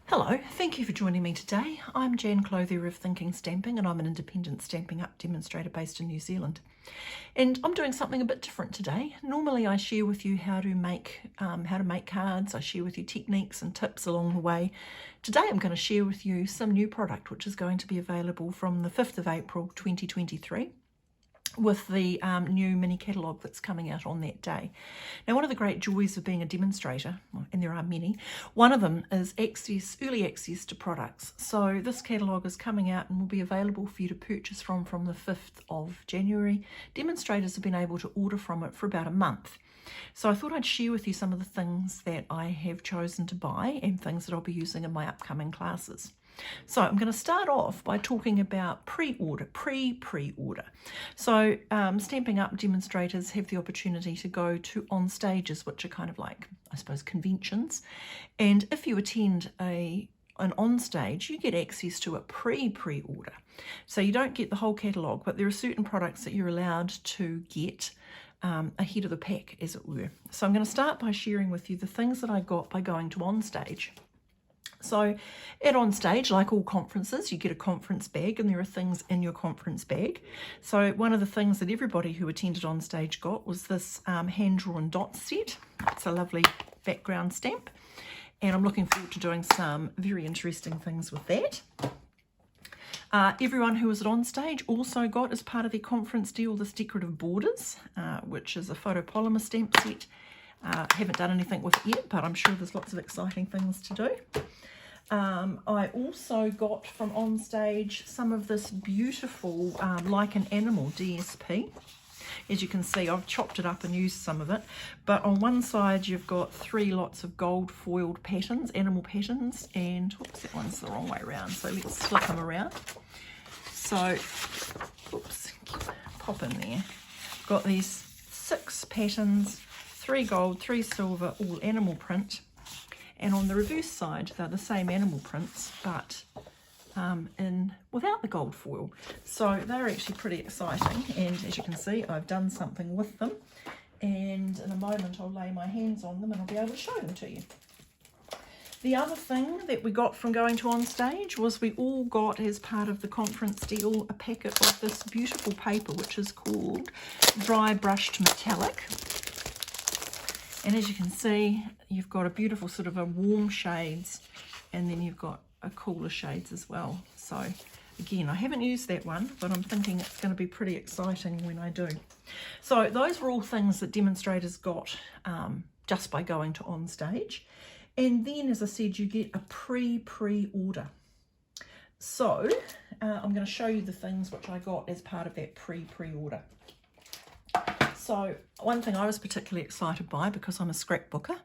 Hello, thank you for joining me today. I'm Jan Clothier of Thinking Stamping and I'm an independent Stampin' Up demonstrator based in New Zealand. And I'm doing something a bit different today. Normally I share with you how to make cards, I share with you techniques and tips along the way. Today I'm going to share with you some new product which is going to be available from the 5th of April 2023. With the new mini catalogue that's coming out on that day. Now, one of the great joys of being a demonstrator, and there are many, one of them is early access to products. So this catalogue is coming out and will be available for you to purchase from the 5th of January. Demonstrators have been able to order from it for about a month. So I thought I'd share with you some of the things that I have chosen to buy and things that I'll be using in my upcoming classes. So I'm going to start off by talking about pre-order. So Stampin' Up demonstrators have the opportunity to go to on stages, which are kind of like, I suppose, conventions. And if you attend an on stage, you get access to a pre-order. So you don't get the whole catalogue, but there are certain products that you're allowed to get ahead of the pack, as it were. So I'm going to start by sharing with you the things that I got by going to on stage. So at on stage, like all conferences, you get a conference bag and there are things in your conference bag. So one of the things that everybody who attended on stage got was this hand-drawn dot set. It's a lovely background stamp and I'm looking forward to doing some very interesting things with that. Everyone who was at on stage also got, as part of their conference deal, this decorative borders, which is a photopolymer stamp set. Haven't done anything with it yet, but I'm sure there's lots of exciting things to do. I also got from on stage some of this beautiful Like an Animal DSP. As you can see, I've chopped it up and used some of it, but on one side you've got 3 lots of gold foiled patterns, animal patterns, and oops, that one's the wrong way around, so let's flip them around. So, oops, pop in there. Got these 6 patterns, 3 gold, 3 silver, all animal print. And on the reverse side, they're the same animal prints, but without the gold foil. So they're actually pretty exciting. And as you can see, I've done something with them. And in a moment, I'll lay my hands on them and I'll be able to show them to you. The other thing that we got from going to on stage was we all got, as part of the conference deal, a packet of this beautiful paper, which is called Dry Brushed Metallic. And as you can see, you've got a beautiful sort of a warm shades, and then you've got a cooler shades as well. So again, I haven't used that one, but I'm thinking it's going to be pretty exciting when I do. So those were all things that demonstrators got just by going to on stage. And then, as I said, you get a pre-order. So I'm going to show you the things which I got as part of that pre-order. So one thing I was particularly excited by, because I'm a scrapbooker,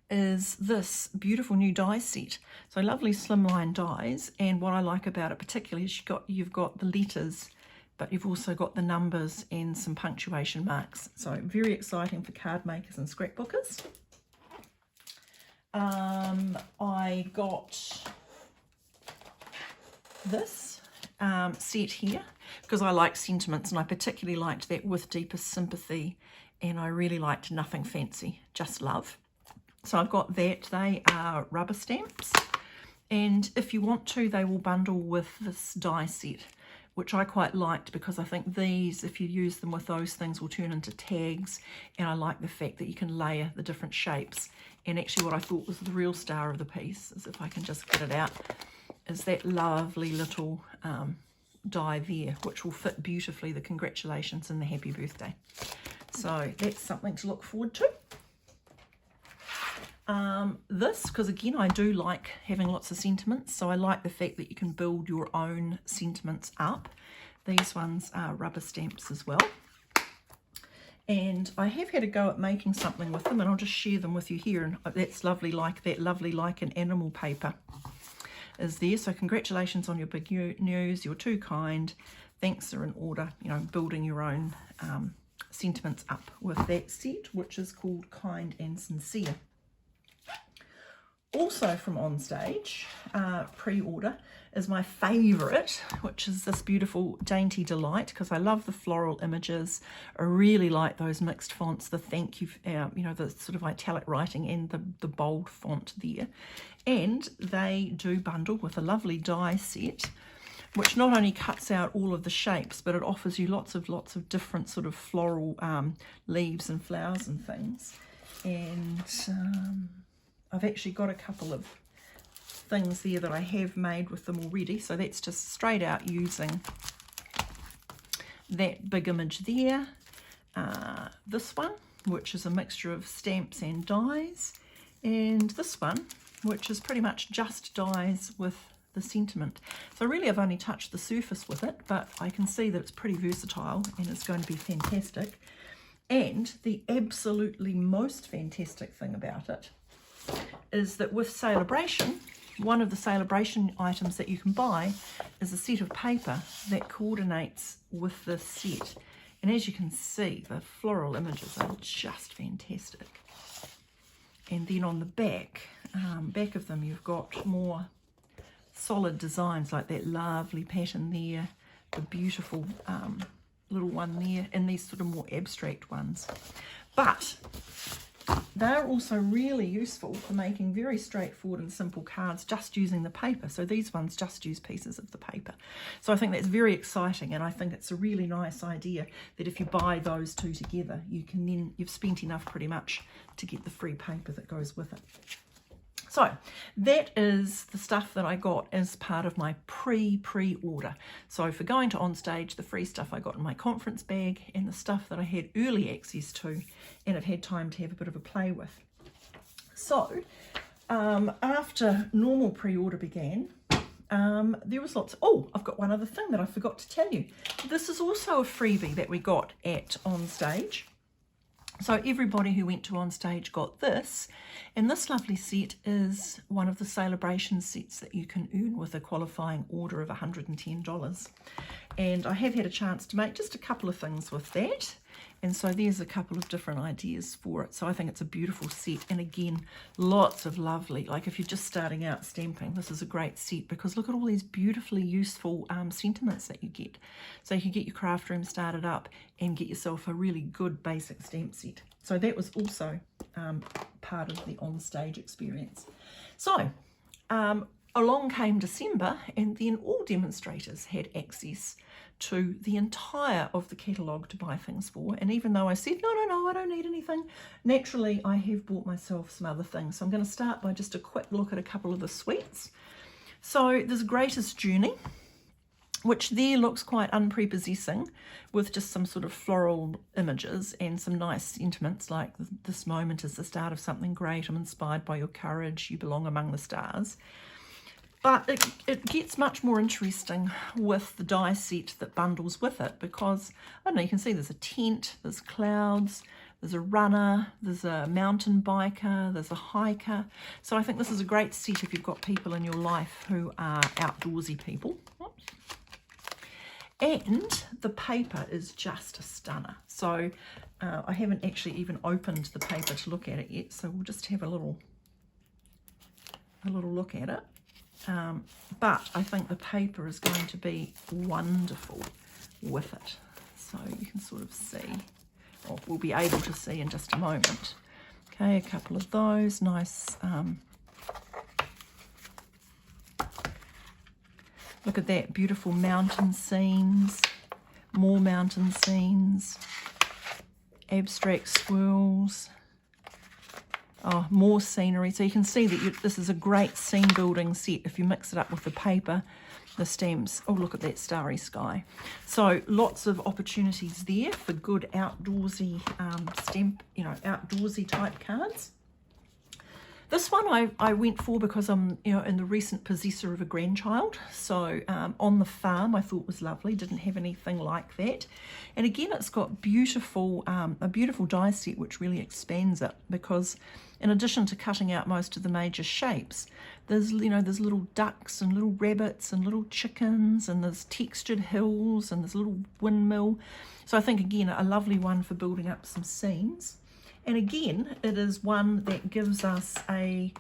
is this beautiful new die set. So lovely slimline dies, and what I like about it particularly is you've got the letters, but you've also got the numbers and some punctuation marks. So very exciting for card makers and scrapbookers. I got this set here because I like sentiments, and I particularly liked that With Deepest Sympathy, and I really liked Nothing Fancy, Just Love. So I've got that. They are rubber stamps, and if you want to, they will bundle with this die set, which I quite liked because I think these, if you use them with those things, will turn into tags, and I like the fact that you can layer the different shapes. And actually what I thought was the real star of the piece, is if I can just get it out, is that lovely little die there, which will fit beautifully the congratulations and the happy birthday. So that's something to look forward to. This, because again, I do like having lots of sentiments, so I like the fact that you can build your own sentiments up. These ones are rubber stamps as well. And I have had a go at making something with them, and I'll just share them with you here. And that's lovely, like that lovely Like an Animal paper is there. So congratulations on your big news, you're too kind, thanks are in order. You know, building your own sentiments up with that set, which is called Kind and Sincere. Also from Onstage, Preorder, is my favourite, which is this beautiful Dainty Delight, because I love the floral images. I really like those mixed fonts, the thank you, you know, the sort of italic writing and the bold font there. And they do bundle with a lovely die set, which not only cuts out all of the shapes, but it offers you lots of different sort of floral leaves and flowers and things. And I've actually got a couple of things there that I have made with them already, so that's just straight out using that big image there. This one, which is a mixture of stamps and dies, and this one, which is pretty much just dies with the sentiment. So really I've only touched the surface with it, but I can see that it's pretty versatile and it's going to be fantastic. And the absolutely most fantastic thing about it is that with Celebration, one of the Celebration items that you can buy is a set of paper that coordinates with this set. And as you can see, the floral images are just fantastic. And then on the back of them, you've got more solid designs like that lovely pattern there, the beautiful little one there, and these sort of more abstract ones. But they're also really useful for making very straightforward and simple cards just using the paper. So these ones just use pieces of the paper. So I think that's very exciting, and I think it's a really nice idea that if you buy those two together, you can then, you've spent enough pretty much to get the free paper that goes with it. So that is the stuff that I got as part of my pre-order. So for going to Onstage, the free stuff I got in my conference bag, and the stuff that I had early access to and have had time to have a bit of a play with. So after normal pre-order began, there was lots. Oh, I've got one other thing that I forgot to tell you. This is also a freebie that we got at Onstage. So everybody who went to Onstage got this, and this lovely set is one of the Celebration sets that you can earn with a qualifying order of $110. And I have had a chance to make just a couple of things with that, and so there's a couple of different ideas for it. So I think it's a beautiful set, and again, lots of lovely, like if you're just starting out stamping, this is a great set because look at all these beautifully useful sentiments that you get. So you can get your craft room started up and get yourself a really good basic stamp set. So that was also part of the Onstage experience. So along came December, and then all demonstrators had access to the entire of the catalogue to buy things for. And even though I said, no, I don't need anything, naturally I have bought myself some other things. So I'm going to start by just a quick look at a couple of the suites. So there's Greatest Journey, which there looks quite unprepossessing, with just some sort of floral images and some nice sentiments like this moment is the start of something great, I'm inspired by your courage, you belong among the stars. But it gets much more interesting with the die set that bundles with it, because, I don't know, you can see there's a tent, there's clouds, there's a runner, there's a mountain biker, there's a hiker. So I think this is a great set if you've got people in your life who are outdoorsy people. Oops. And the paper is just a stunner. So I haven't actually even opened the paper to look at it yet, so we'll just have a little look at it. But I think the paper is going to be wonderful with it. So you can sort of see, or we'll be able to see in just a moment. Okay, a couple of those nice, look at that, beautiful mountain scenes, more mountain scenes, abstract swirls. Oh, more scenery. So you can see that this is a great scene building set if you mix it up with the paper, the stamps. Oh, look at that starry sky. So lots of opportunities there for good outdoorsy stamp, outdoorsy type cards. This one I went for because I'm, in the recent possessor of a grandchild. So On the Farm I thought was lovely. Didn't have anything like that. And again, it's got a beautiful die set which really expands it, because in addition to cutting out most of the major shapes, there's little ducks and little rabbits and little chickens, and there's textured hills and there's a little windmill. So I think again a lovely one for building up some scenes. And again, it is one that gives us a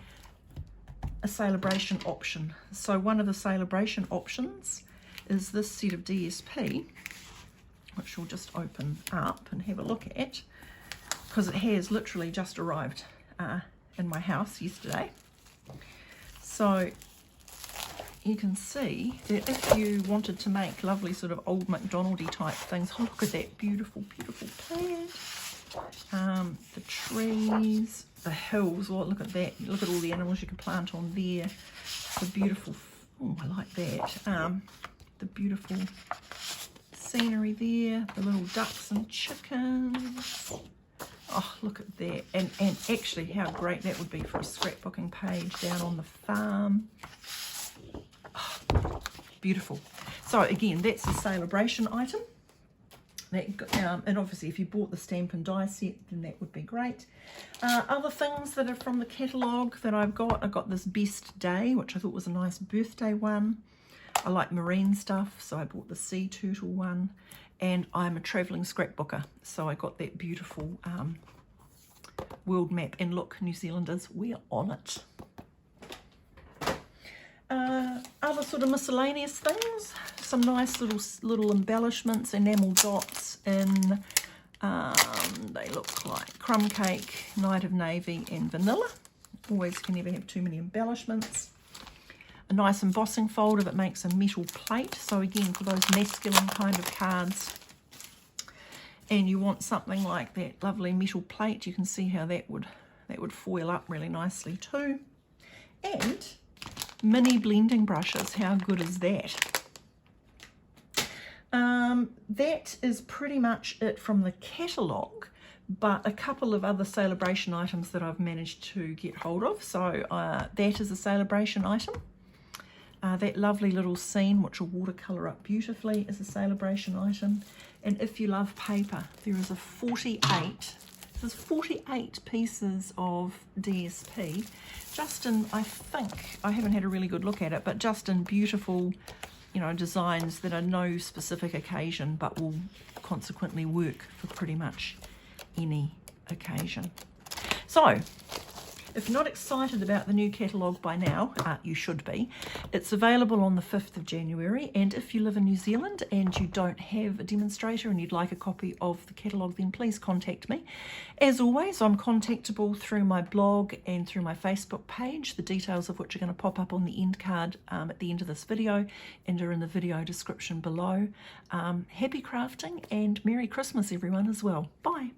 a celebration option. So one of the celebration options is this set of DSP, which we'll just open up and have a look at, because it has literally just arrived in my house yesterday. So you can see that if you wanted to make lovely sort of old McDonaldy type things, oh, look at that beautiful, beautiful plant. The trees, the hills, oh, look at that. Look at all the animals you can plant on there. The beautiful, oh, I like that. The beautiful scenery there, the little ducks and chickens. Oh, look at that. And actually how great that would be for a scrapbooking page down on the farm. Oh, beautiful. So again, that's a celebration item. And obviously if you bought the stamp and die set, then that would be great. Other things that are from the catalogue that I've got this Best Day, which I thought was a nice birthday one. I like marine stuff, so I bought the sea turtle one. And I'm a travelling scrapbooker, so I got that beautiful world map. And look, New Zealanders, we're on it. Other sort of miscellaneous things, some nice little embellishments, enamel dots in, they look like crumb cake, Night of Navy and vanilla. Always can never have too many embellishments. A nice embossing folder that makes a metal plate, so again for those masculine kind of cards, and you want something like that lovely metal plate, you can see how that would foil up really nicely too. And mini blending brushes, how good is that? That is pretty much it from the catalogue, but a couple of other celebration items that I've managed to get hold of. So that is a celebration item. That lovely little scene, which will watercolour up beautifully, is a celebration item. And if you love paper, there is a 48 pieces of DSP, just in, I think, I haven't had a really good look at it, but just in beautiful, you know, designs that are no specific occasion, but will consequently work for pretty much any occasion. So, if you're not excited about the new catalogue by now, you should be. It's available on the 5th of January, and if you live in New Zealand and you don't have a demonstrator and you'd like a copy of the catalogue, then please contact me. As always, I'm contactable through my blog and through my Facebook page, the details of which are going to pop up on the end card at the end of this video and are in the video description below. Happy crafting and Merry Christmas everyone as well. Bye.